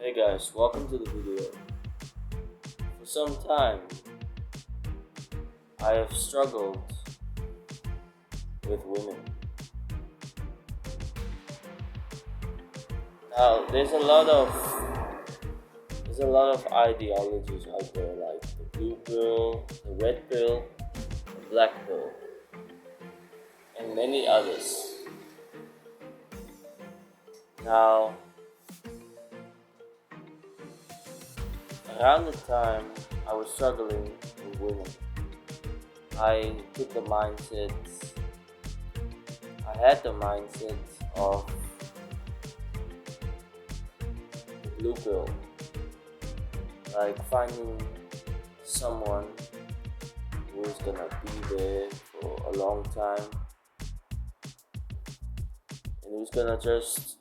Hey guys, welcome to the video. For some time, I have struggled with women. Now, there's a lot of ideologies out there, like the blue pill, the red pill, the black pill, and many others. Now, around the time I was struggling with women, I took the mindset, I had the mindset of the blue pill, like finding someone who is gonna be there for a long time and who's gonna just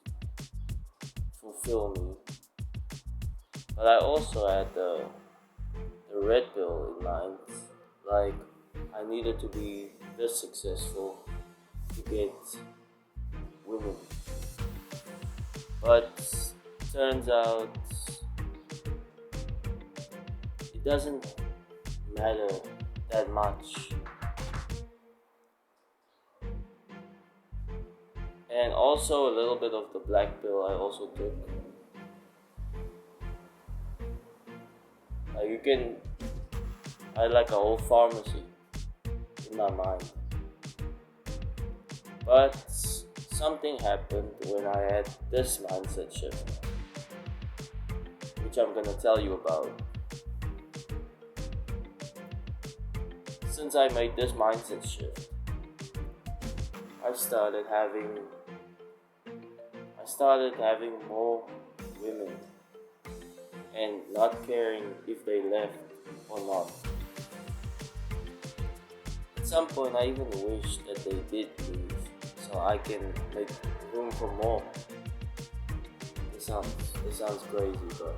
fulfill me. But I also had the red pill in mind, like I needed to be this successful to get women. But turns out it doesn't matter that much. And also a little bit of the black pill I also took. I had like a whole pharmacy in my mind. But something happened when I had this mindset shift, which I'm gonna tell you about. Since I made this mindset shift, I started having more women and not caring if they left or not. At some point, I even wish that they did leave so I can make room for more. This sounds crazy, but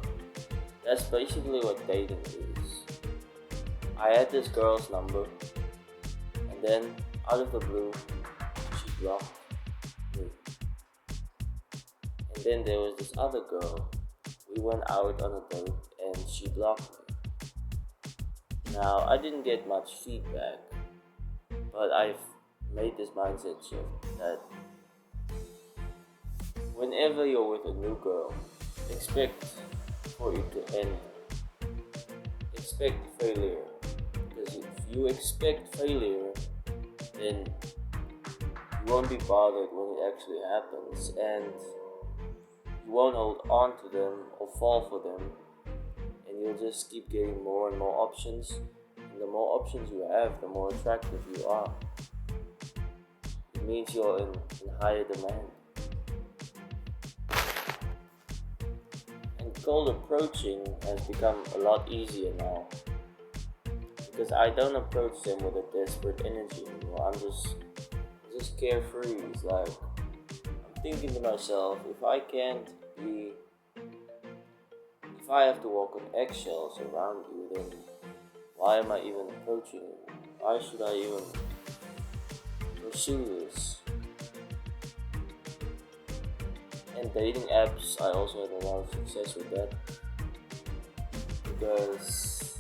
that's basically what dating is. I had this girl's number, and then out of the blue, she blocked me. And then there was this other girl. We went out on a date, and she blocked me. Now, I didn't get much feedback, but I've made this mindset shift that whenever you're with a new girl, expect for it to end. Expect failure. Because if you expect failure, then you won't be bothered when it actually happens, and you won't hold on to them or fall for them, and you'll just keep getting more and more options. And the more options you have, the more attractive you are. It means you're in higher demand. And cold approaching has become a lot easier now, because I don't approach them with a desperate energy anymore. I'm just carefree. It's like I'm thinking to myself, if I have to walk on eggshells around you, then why am I even approaching you? Why should I even pursue this? And dating apps, I also had a lot of success with that, because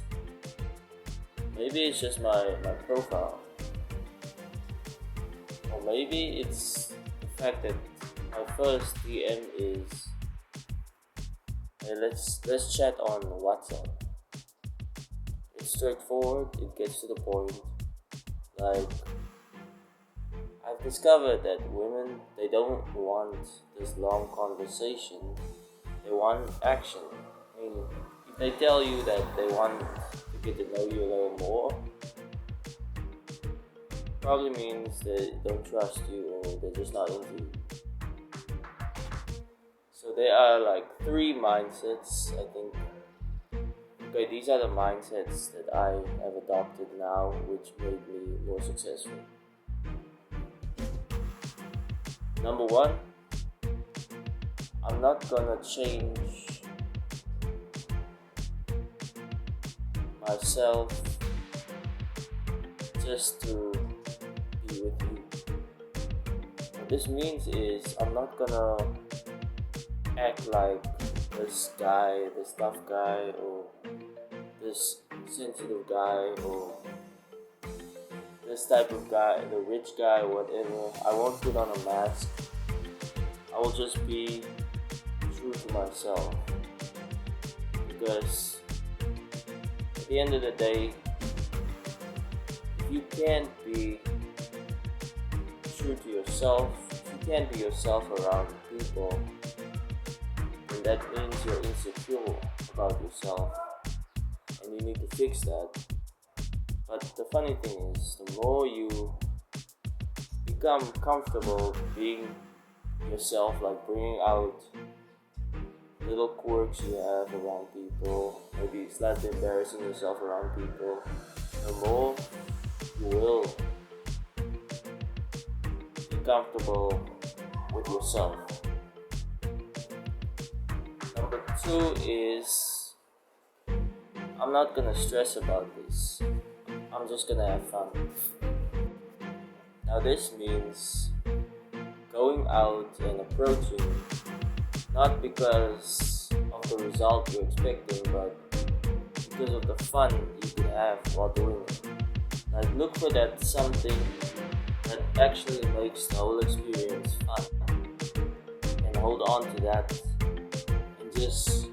maybe it's just my profile, or maybe it's the fact that my first DM is, hey, let's chat on WhatsApp. It's straightforward, it gets to the point. Like, I've discovered that women, they don't want this long conversation, they want action. I mean, if they tell you that they want to get to know you a little more, probably means they don't trust you or they're just not into you. So there are like 3 mindsets, I think. Okay, these are the mindsets that I have adopted now, which made me more successful. Number 1, I'm not gonna change myself just to be with you. What this means is I'm not gonna act like this guy, this tough guy, or this sensitive guy, or this type of guy, the rich guy, whatever. I won't put on a mask. I will just be true to myself. Because at the end of the day, if you can't be true to yourself, if you can't be yourself around people, then that means you're insecure about yourself, and you need to fix that. But the funny thing is, the more you become comfortable being yourself, like bringing out little quirks you have around people, maybe slightly embarrassing yourself around people, the more you will be comfortable with yourself. Number 2 is, I'm not gonna stress about this. I'm just gonna have fun. Now this means going out and approaching, not because of the result you're expecting, but because of the fun you can have while doing it. Like, look for that something that actually makes the whole experience fun, and hold on to that, and just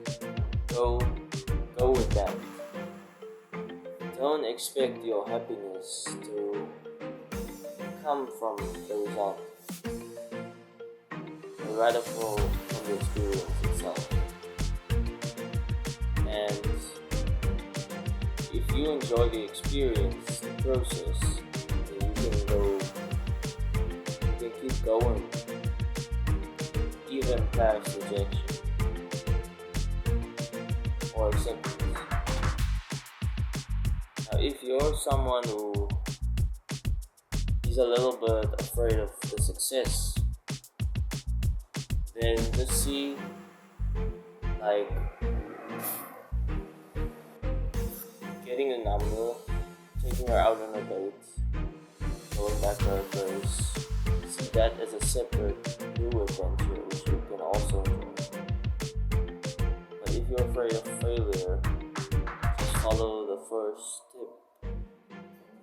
go with that. Don't expect your happiness to come from the result, but rather from the experience itself. And if you enjoy the experience, the process, then you can keep going even past rejection or acceptance. Now, if you're someone who is a little bit afraid of the success, then just see, like, getting a number, taking her out on a date, going back to her place. See that as a separate new adventure which you can also enjoy. But if you're afraid of failure, just follow the first tip.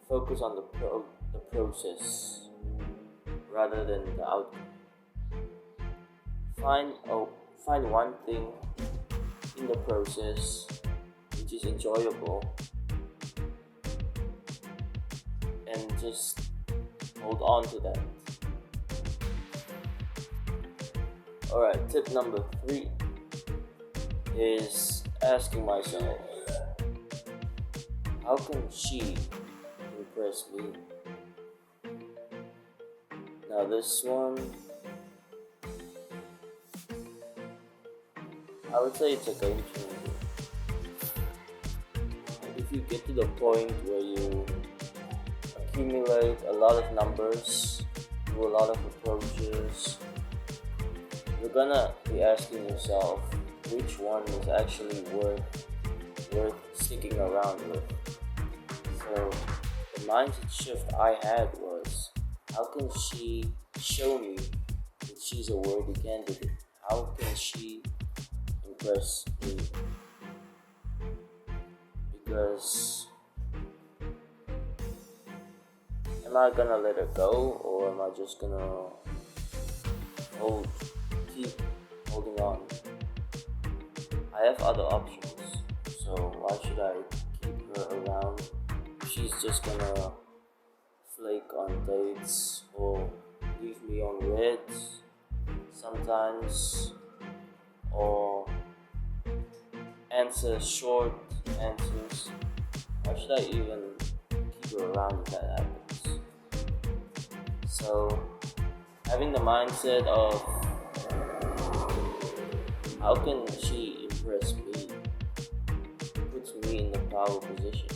Focus on the process rather than the outcome. Find one thing in the process which is enjoyable, and just hold on to that. Alright, tip number 3 is asking myself, how can she impress me? Now this one, I would say it's a game changer. If you get to the point where you accumulate a lot of numbers, do a lot of approaches, you're gonna be asking yourself which one is actually worth sticking around with. So the mindset shift I had was, how can she show me that she's a worthy candidate? How can she impress me? Because am I gonna let her go, or am I just gonna keep holding on? I have other options, so why should I keep her around? She's just gonna flake on dates or leave me on reds sometimes, or answer short answers. Why should I even keep her around if that happens? So having the mindset of how can she impress me puts me in the power position.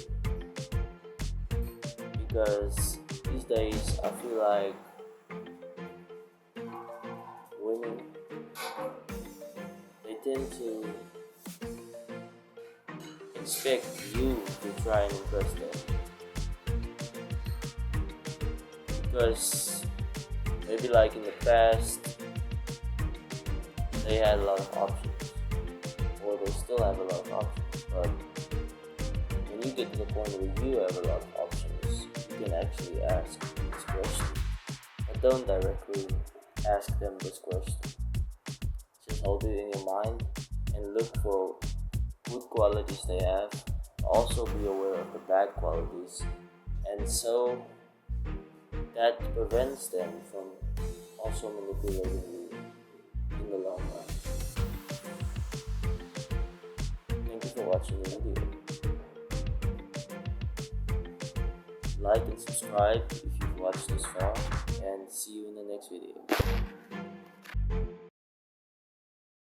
Because these days I feel like women, they tend to expect you to try and impress them. Because maybe like in the past, they had a lot of options. they still have a lot of options. But when you get to the point where you have a lot of options, you can actually ask this question. But don't directly ask them this question. Just hold it in your mind and look for good qualities they have. Also be aware of the bad qualities, and so that prevents them from also manipulating you in the long run. Thank you for watching the video. Like and subscribe if you've watched this far, and see you in the next video.